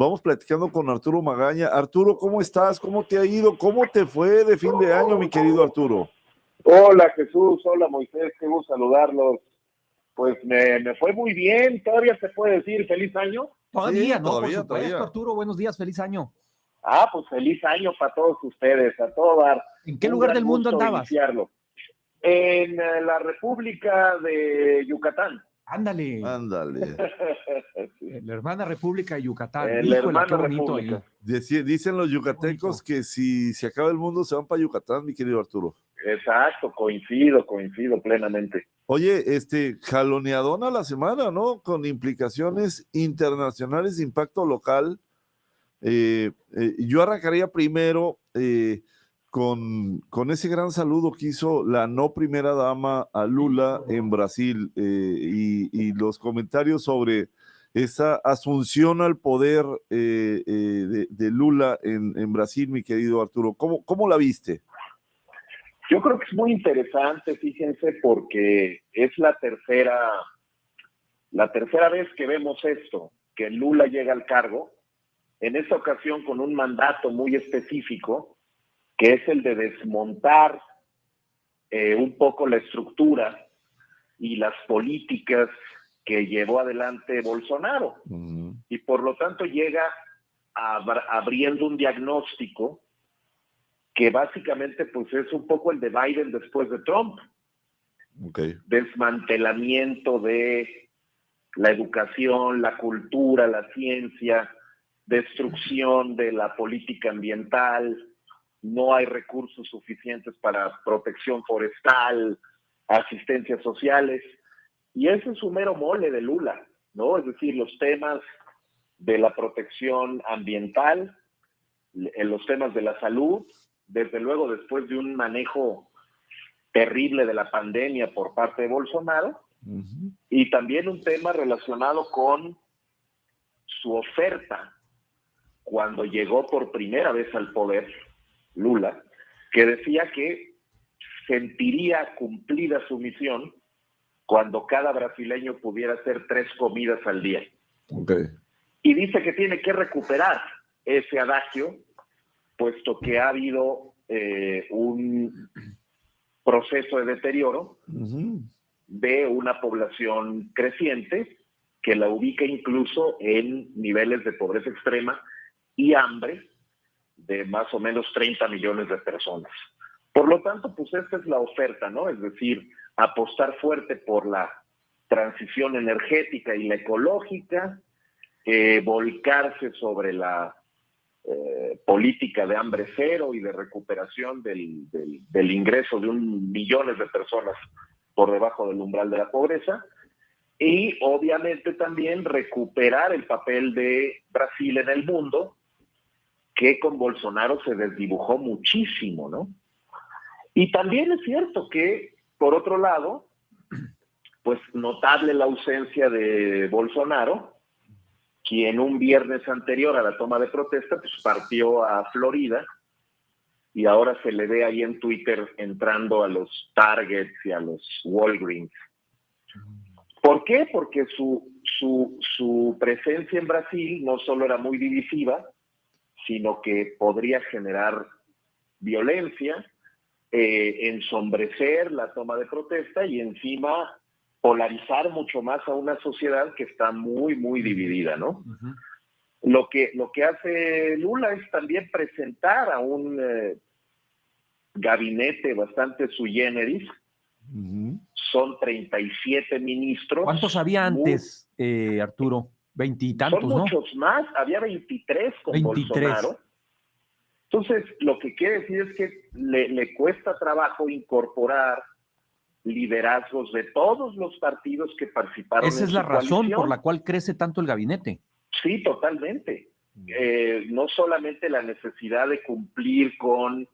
Vamos platicando con Arturo Magaña. Arturo, ¿cómo estás? ¿Cómo te ha ido? ¿Cómo te fue de fin de año, mi querido Arturo? Hola Jesús, hola Moisés, qué gusto saludarlos. Pues me fue muy bien, todavía se puede decir feliz año. Todavía, Sí, ¿no? todavía, Por supuesto, todavía. Arturo, buenos días, feliz año. Pues feliz año para todos ustedes, a todo dar. ¿En qué lugar del mundo andabas? Iniciarlo. En la República de Yucatán. Ándale. Sí. La hermana República de Yucatán. La Híjole, hermana qué bonito República. ahí. Dicen los yucatecos que si se acaba el mundo se van para Yucatán, mi querido Arturo. Exacto, coincido plenamente. Oye, jaloneadona la semana, ¿no? Con implicaciones internacionales de impacto local. Yo arrancaría primero con ese gran saludo que hizo la no primera dama a Lula en Brasil y los comentarios sobre esa asunción al poder de Lula en Brasil, mi querido Arturo. ¿Cómo la viste? Yo creo que es muy interesante, fíjense, porque es la tercera vez que vemos esto, que Lula llega al cargo, en esta ocasión con un mandato muy específico, que es el de desmontar un poco la estructura y las políticas que llevó adelante Bolsonaro. Uh-huh. Y por lo tanto llega abriendo un diagnóstico que básicamente pues es un poco el de Biden después de Trump. Okay. Desmantelamiento de la educación, la cultura, la ciencia, destrucción de la política ambiental, no hay recursos suficientes para protección forestal, asistencias sociales, y ese es un mero mole de Lula, ¿no? Es decir, los temas de la protección ambiental, los temas de la salud, desde luego después de un manejo terrible de la pandemia por parte de Bolsonaro, uh-huh. Y también un tema relacionado con su oferta cuando llegó por primera vez al poder, Lula, que decía que sentiría cumplida su misión cuando cada brasileño pudiera hacer 3 comidas al día. Okay. Y dice que tiene que recuperar ese adagio, puesto que ha habido un proceso de deterioro uh-huh. de una población creciente que la ubica incluso en niveles de pobreza extrema y hambre de más o menos 30 millones de personas. Por lo tanto, pues esta es la oferta, ¿no? Es decir, apostar fuerte por la transición energética y la ecológica, volcarse sobre la política de hambre cero y de recuperación del ingreso de 1 millón de personas por debajo del umbral de la pobreza, y obviamente también recuperar el papel de Brasil en el mundo, que con Bolsonaro se desdibujó muchísimo, ¿no? Y también es cierto que, por otro lado, pues notable la ausencia de Bolsonaro, quien un viernes anterior a la toma de protesta, pues partió a Florida, y ahora se le ve ahí en Twitter entrando a los Targets y a los Walgreens. ¿Por qué? Porque su presencia en Brasil no solo era muy divisiva, sino que podría generar violencia, ensombrecer la toma de protesta y encima polarizar mucho más a una sociedad que está muy, muy dividida, ¿no? Uh-huh. Lo que hace Lula es también presentar a un gabinete bastante sui generis. Uh-huh. Son 37 ministros. ¿Cuántos había antes, Arturo? 20 y tantos, son ¿no? Muchos más, había 23 con 23. Bolsonaro. Entonces, lo que quiere decir es que le cuesta trabajo incorporar liderazgos de todos los partidos que participaron en su coalición. Esa es la razón por la cual crece tanto el gabinete. Sí, totalmente. No solamente la necesidad de cumplir con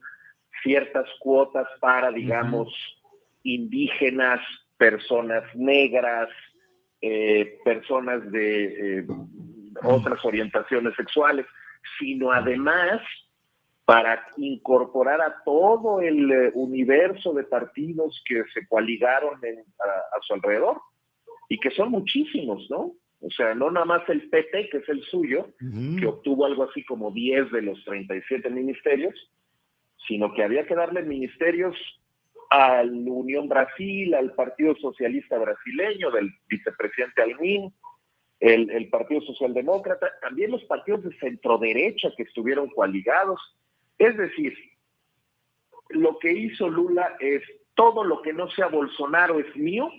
ciertas cuotas para, digamos, uh-huh. indígenas, personas negras, personas de otras orientaciones sexuales, sino además para incorporar a todo el universo de partidos que se coaligaron a su alrededor, y que son muchísimos, ¿no? O sea, no nada más el PT, que es el suyo, que obtuvo algo así como 10 de los 37 ministerios, sino que había que darle ministerios a la Unión Brasil, al Partido Socialista Brasileño, del vicepresidente Almin, el Partido Socialdemócrata, también los partidos de centroderecha que estuvieron coaligados. Es decir, lo que hizo Lula es todo lo que no sea Bolsonaro es mío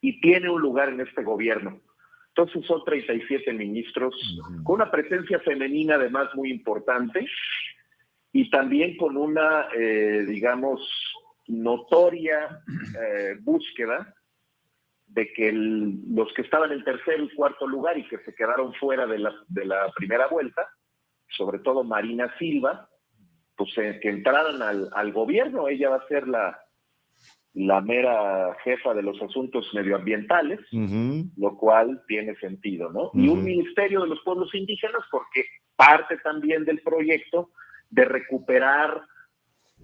y tiene un lugar en este gobierno. Entonces son 37 ministros con una presencia femenina además muy importante y también con una, digamos, notoria búsqueda de que los que estaban en tercer y cuarto lugar y que se quedaron fuera de la primera vuelta, sobre todo Marina Silva, pues que entraran al gobierno. Ella va a ser la mera jefa de los asuntos medioambientales, lo cual tiene sentido, ¿no? Y un ministerio de los pueblos indígenas, porque parte también del proyecto de recuperar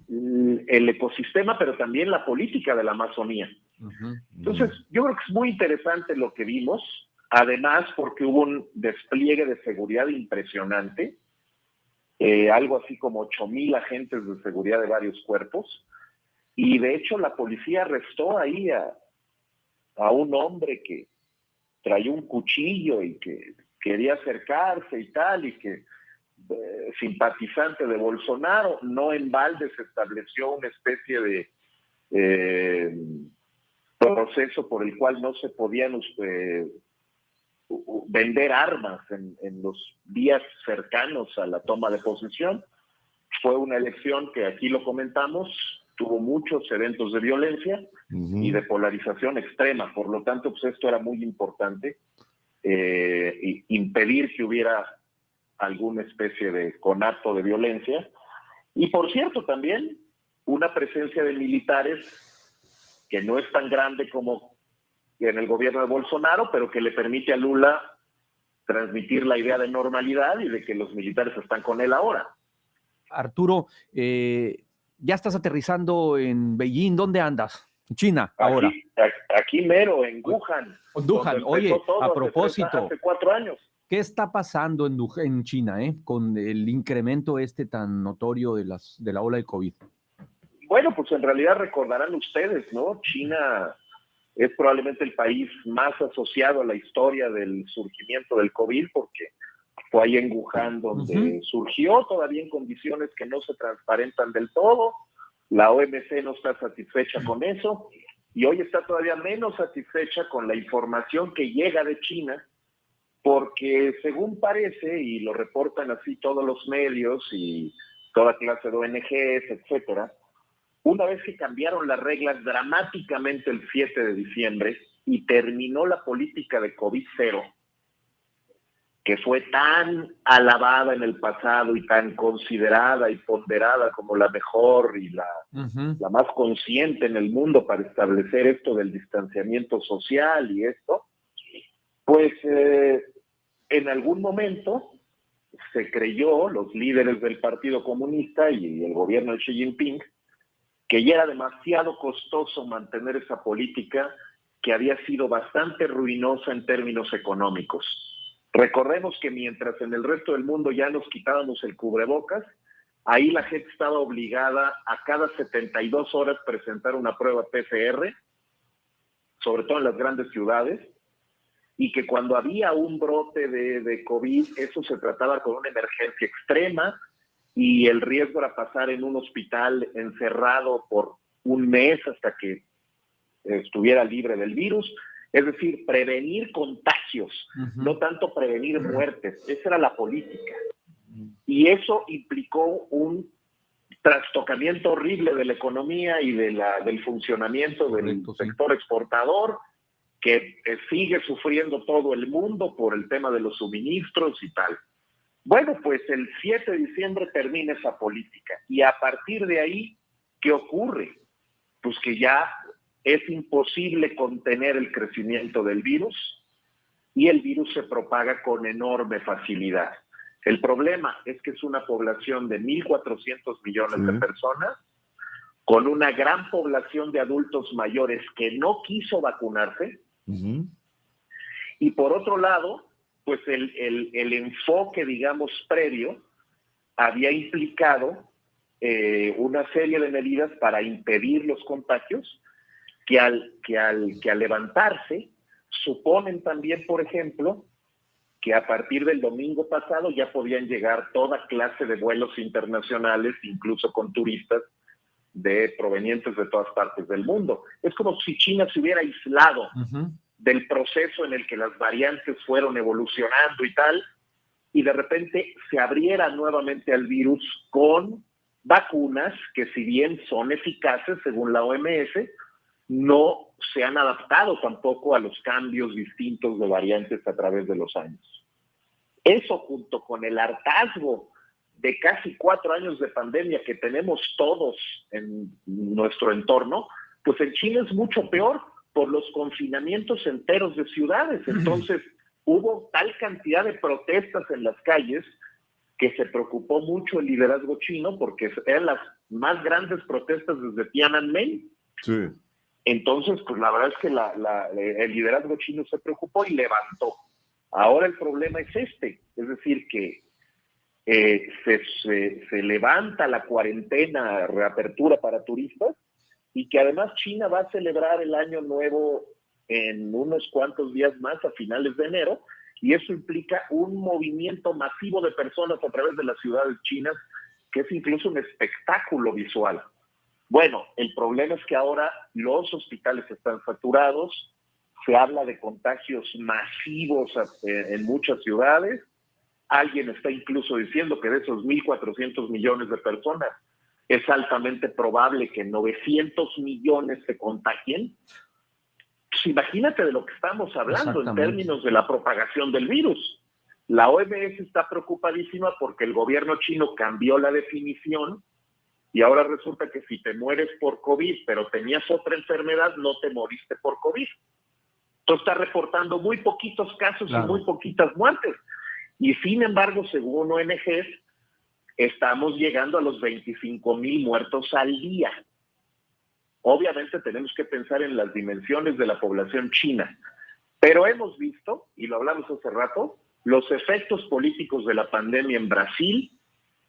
el ecosistema, pero también la política de la Amazonía. Entonces, yo creo que es muy interesante lo que vimos, además porque hubo un despliegue de seguridad impresionante, algo así como 8,000 agentes de seguridad de varios cuerpos, y de hecho la policía arrestó ahí a un hombre que traía un cuchillo y que quería acercarse y tal, y que simpatizante de Bolsonaro. No en balde se estableció una especie de proceso por el cual no se podían vender armas en los días cercanos a la toma de posesión. Fue una elección que aquí lo comentamos, tuvo muchos eventos de violencia y de polarización extrema. Por lo tanto, pues esto era muy importante, impedir que hubiera alguna especie de conato de violencia. Y por cierto, también una presencia de militares que no es tan grande como en el gobierno de Bolsonaro, pero que le permite a Lula transmitir la idea de normalidad y de que los militares están con él ahora. Arturo, ya estás aterrizando en Beijing. ¿Dónde andas? En China, ahora. Aquí mero, en Wuhan. Oye, a propósito, hace 4 años. ¿Qué está pasando en China, con el incremento tan notorio de la ola de COVID? Bueno, pues en realidad recordarán ustedes, ¿no? China es probablemente el país más asociado a la historia del surgimiento del COVID, porque fue ahí en Wuhan donde surgió, todavía en condiciones que no se transparentan del todo. La OMC no está satisfecha con eso, y hoy está todavía menos satisfecha con la información que llega de China, porque según parece, y lo reportan así todos los medios y toda clase de ONGs, etcétera, una vez que cambiaron las reglas dramáticamente el 7 de diciembre y terminó la política de COVID-0, que fue tan alabada en el pasado y tan considerada y ponderada como la mejor y la más consciente en el mundo para establecer esto del distanciamiento social y esto, pues en algún momento se creyó, los líderes del Partido Comunista y el gobierno de Xi Jinping, que ya era demasiado costoso mantener esa política que había sido bastante ruinosa en términos económicos. Recordemos que mientras en el resto del mundo ya nos quitábamos el cubrebocas, ahí la gente estaba obligada a cada 72 horas presentar una prueba PCR, sobre todo en las grandes ciudades, y que cuando había un brote de COVID, eso se trataba con una emergencia extrema, y el riesgo era pasar en un hospital encerrado por un mes hasta que estuviera libre del virus. Es decir, prevenir contagios, no tanto prevenir muertes. Esa era la política. Y eso implicó un trastocamiento horrible de la economía y del funcionamiento del sector exportador, que sigue sufriendo todo el mundo por el tema de los suministros y tal. Bueno, pues el 7 de diciembre termina esa política. Y a partir de ahí, ¿qué ocurre? Pues que ya es imposible contener el crecimiento del virus y el virus se propaga con enorme facilidad. El problema es que es una población de 1.400 millones de personas, con una gran población de adultos mayores que no quiso vacunarse, Y por otro lado, pues el enfoque, digamos, previo había implicado una serie de medidas para impedir los contagios que al levantarse suponen también, por ejemplo, que a partir del domingo pasado ya podían llegar toda clase de vuelos internacionales, incluso con turistas provenientes de todas partes del mundo. Es como si China se hubiera aislado del proceso en el que las variantes fueron evolucionando y tal, y de repente se abriera nuevamente al virus con vacunas que, si bien son eficaces según la OMS, no se han adaptado tampoco a los cambios distintos de variantes a través de los años. Eso, junto con el hartazgo de casi 4 años de pandemia que tenemos todos en nuestro entorno, pues en China es mucho peor por los confinamientos enteros de ciudades. Entonces, hubo tal cantidad de protestas en las calles que se preocupó mucho el liderazgo chino, porque eran las más grandes protestas desde Tiananmen. Sí. Entonces, pues la verdad es que el liderazgo chino se preocupó y levantó. Ahora el problema es es decir, que se levanta la cuarentena, reapertura para turistas, y que además China va a celebrar el Año Nuevo en unos cuantos días más, a finales de enero, y eso implica un movimiento masivo de personas a través de las ciudades chinas, que es incluso un espectáculo visual. Bueno, el problema es que ahora los hospitales están saturados, se habla de contagios masivos en muchas ciudades. Alguien está incluso diciendo que de esos 1.400 millones de personas es altamente probable que 900 millones se contagien. Pues imagínate de lo que estamos hablando en términos de la propagación del virus. La OMS está preocupadísima porque el gobierno chino cambió la definición y ahora resulta que si te mueres por COVID, pero tenías otra enfermedad, no te moriste por COVID. Entonces está reportando muy poquitos casos y muy poquitas muertes. Y sin embargo, según ONGs, estamos llegando a los 25,000 muertos al día. Obviamente tenemos que pensar en las dimensiones de la población china, pero hemos visto, y lo hablamos hace rato, los efectos políticos de la pandemia en Brasil,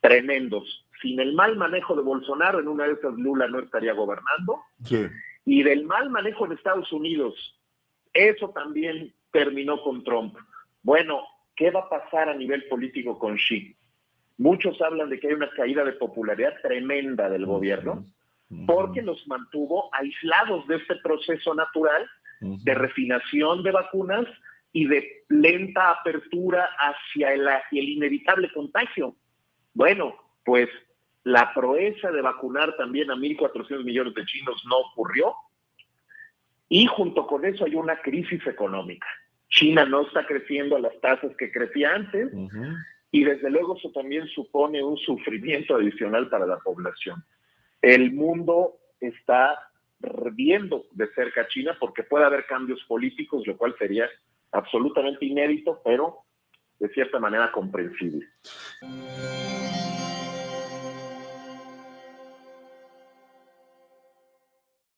tremendos. Sin el mal manejo de Bolsonaro, en una de esas Lula no estaría gobernando. Sí. Y del mal manejo en Estados Unidos, eso también terminó con Trump. Bueno, ¿qué va a pasar a nivel político con Xi? Muchos hablan de que hay una caída de popularidad tremenda del gobierno, porque los mantuvo aislados de este proceso natural de refinación de vacunas y de lenta apertura hacia el inevitable contagio. Bueno, pues la proeza de vacunar también a 1.400 millones de chinos no ocurrió, y junto con eso hay una crisis económica. China no está creciendo a las tasas que crecía antes, y desde luego eso también supone un sufrimiento adicional para la población. El mundo está viendo de cerca a China porque puede haber cambios políticos, lo cual sería absolutamente inédito, pero de cierta manera comprensible.